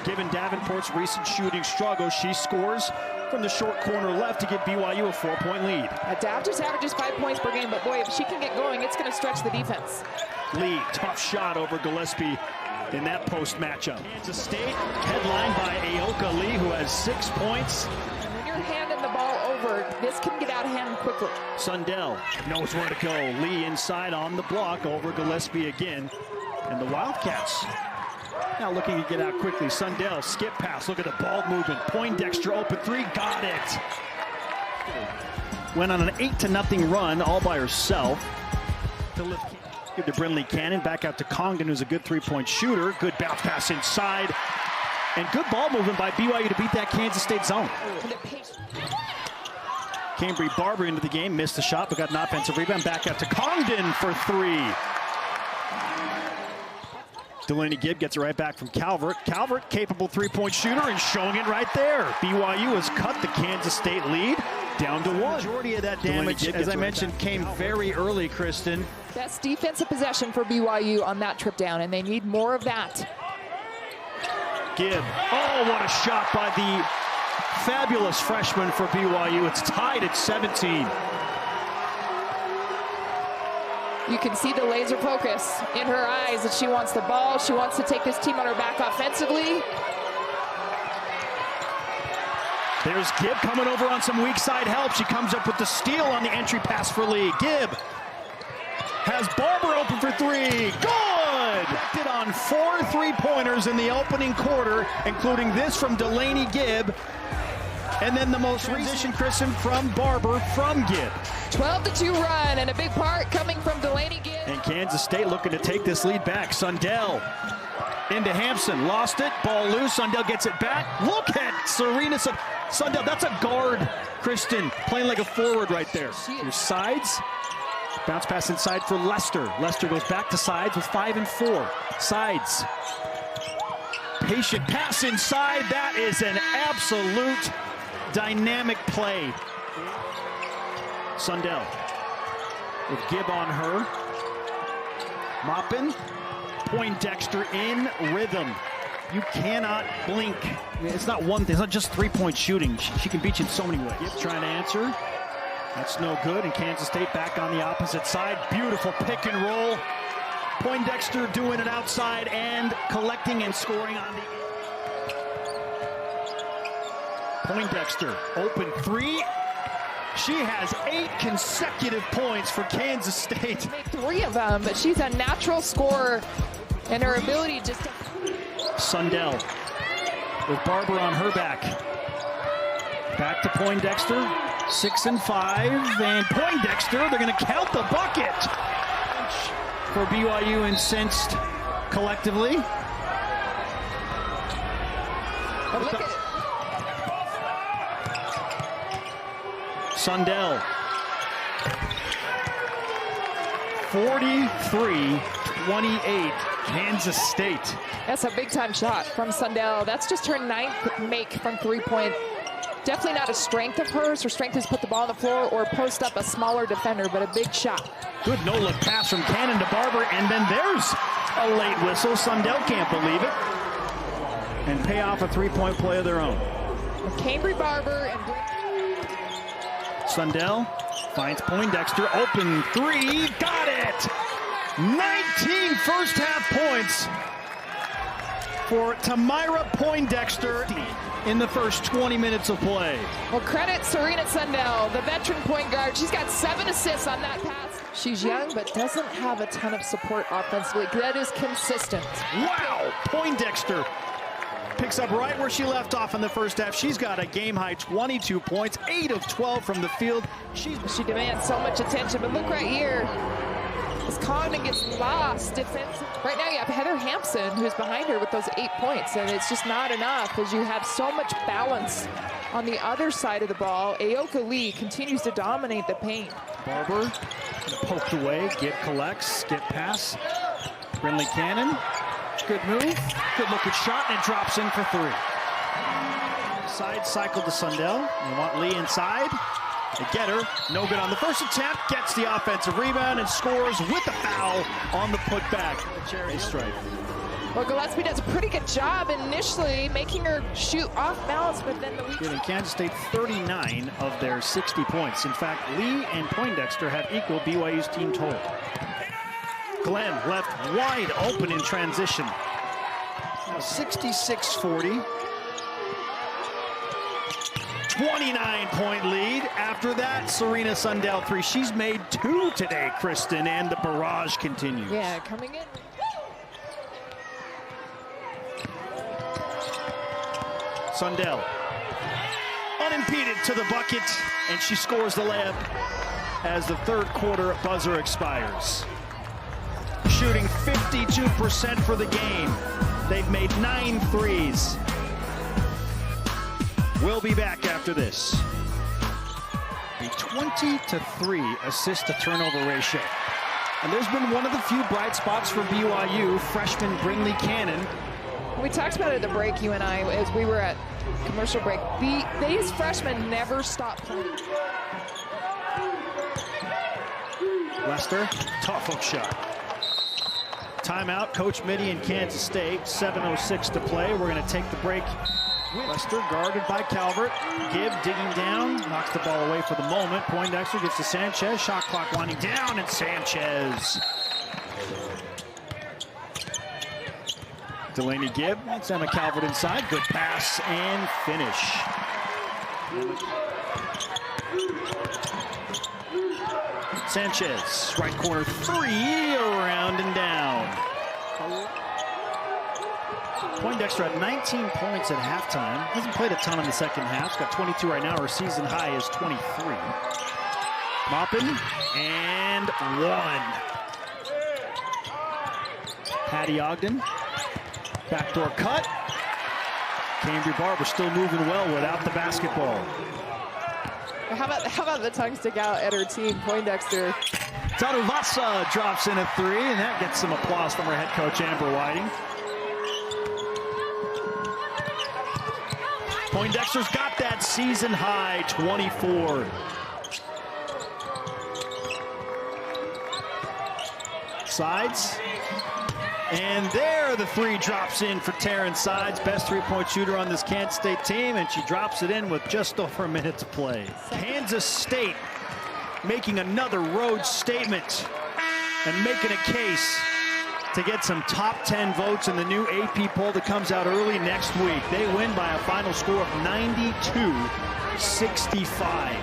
Given Davenport's recent shooting struggle, she scores from the short corner left to give BYU a 4-point lead. Dav just averages 5 points per game, but boy, if she can get going, it's going to stretch the defense. Lee, tough shot over Gillespie in that post matchup. Kansas State, headlined by Aoka Lee, who has 6 points. And when you're handing the ball over, this can get out of hand quickly. Sundell knows where to go. Lee inside on the block over Gillespie again. And the Wildcats now looking to get out quickly. Sundell, skip pass, look at the ball movement. Poindexter open three, got it. Went on an 8-0 run all by herself. Give to Brinley Cannon, back out to Condensed, who's a good three-point shooter. Good bounce pass inside. And good ball movement by BYU to beat that Kansas State zone. Cambry Barber into the game, missed the shot, but got an offensive rebound. Back out to Condensed for three. Delaney Gibb gets it right back from Calvert. Calvert, capable three-point shooter, and showing it right there. BYU has cut the Kansas State lead down to 1. Majority of that damage, as I mentioned, came very early, Kristen. Best defensive possession for BYU on that trip down, and they need more of that. Gibb, oh, what a shot by the fabulous freshman for BYU. It's tied at 17. You can see the laser focus in her eyes that she wants the ball. She wants to take this team on her back offensively. There's Gibb coming over on some weak side help. She comes up with the steal on the entry pass for Lee. Gibb has Barber open for three. Good! Did on 4 three-pointers in the opening quarter, including this from Delaney Gibb. And then the most transition, Kristen, from Barber from Gibb. 12-2 run, and a big part coming from Delaney Gibb. And Kansas State looking to take this lead back. Sundell into Hampson, lost it, ball loose. Sundell gets it back. Look at Serena Sundell. That's a guard, Kristen, playing like a forward right there. Your sides, bounce pass inside for Lester. Lester goes back to sides with 5 and 4. Sides, patient pass inside. That is an absolute dynamic play. Sundell with Gibb on her. Moppin. Poindexter in rhythm. You cannot blink. I mean, it's not one thing. It's not just three-point shooting. She can beat you in so many ways. Gibb trying to answer. That's no good. And Kansas State back on the opposite side. Beautiful pick and roll. Poindexter doing it outside and collecting and scoring on the... Poindexter, open three. She has 8 consecutive points for Kansas State. Make 3 of them, but she's a natural scorer, and her ability just to... Sundell with Barber on her back. Back to Poindexter, 6 and 5, and Poindexter, they're going to count the bucket. For BYU incensed collectively. But look at it. Sundell, 43-28, Kansas State. That's a big-time shot from Sundell. That's just her 9th make from three-point. Definitely not a strength of hers. Her strength is put the ball on the floor or post up a smaller defender, but a big shot. Good no-look pass from Cannon to Barber, and then there's a late whistle. Sundell can't believe it. And pay off a three-point play of their own. Cambry Barber and... Sundell finds Poindexter, open three, got it! 19 first half points for Tamira Poindexter in the first 20 minutes of play. Well, credit Serena Sundell, the veteran point guard. She's got 7 assists on that pass. She's young, but doesn't have a ton of support offensively. That is consistent. Wow, Poindexter picks up right where she left off in the first half. She's got a game-high 22 points, 8 of 12 from the field. She demands so much attention, but look right here. As Condon gets lost defensive. Right now you have Heather Hampson, who's behind her with those 8 points, and it's just not enough as you have so much balance on the other side of the ball. Aoka Lee continues to dominate the paint. Barber poked away, Gibb collects, skip pass. Brinley Cannon. Good move, good looking shot, and it drops in for 3. Side cycle to Sundell. They want Lee inside. They get her, no good on the first attempt, gets the offensive rebound and scores with a foul on the putback. The charity stripe. Well, Gillespie does a pretty good job initially making her shoot off balance, but then the week. Giving Kansas State 39 of their 60 points. In fact, Lee and Poindexter have equal BYU's team total. Glenn left wide open in transition. 66-40. 29-point lead. After that, Serena Sundell 3. She's made 2 today, Kristen, and the barrage continues. Yeah, coming in. Sundell, unimpeded to the bucket, and she scores the layup as the third quarter buzzer expires. Shooting 52% for the game. They've made 9 threes. We'll be back after this. A 20-3 assist-to-turnover ratio. And there's been one of the few bright spots for BYU, freshman Brinley Cannon. We talked about it at the break, you and I, as we were at commercial break. These freshmen never stop playing. Lester, tough hook shot. Timeout, Coach Mitty in Kansas State. 7:06 to play. We're going to take the break. Lester guarded by Calvert. Gibb digging down, knocks the ball away for the moment. Poindexter gets to Sanchez. Shot clock winding down, and Sanchez. Delaney Gibb, that's Emma Calvert inside. Good pass and finish. Sanchez, right corner 3, around and down. Poindexter had 19 points at halftime. Hasn't played a ton in the second half. She's got 22 right now. Her season high is 23. Moppin, and 1. Patty Ogden. Backdoor cut. Cambry Barber still moving well without the basketball. How about the tongue stick out at her team, Poindexter? Tanuvasa drops in a 3, and that gets some applause from her head coach, Amber Whiting. Poindexter's got that season high 24. Sides. And there the 3 drops in for Taryn Sides, best 3-point shooter on this Kansas State team, and she drops it in with just over a minute to play. Kansas State making another road statement and making a case to get some top 10 votes in the new AP poll that comes out early next week. They win by a final score of 92-65.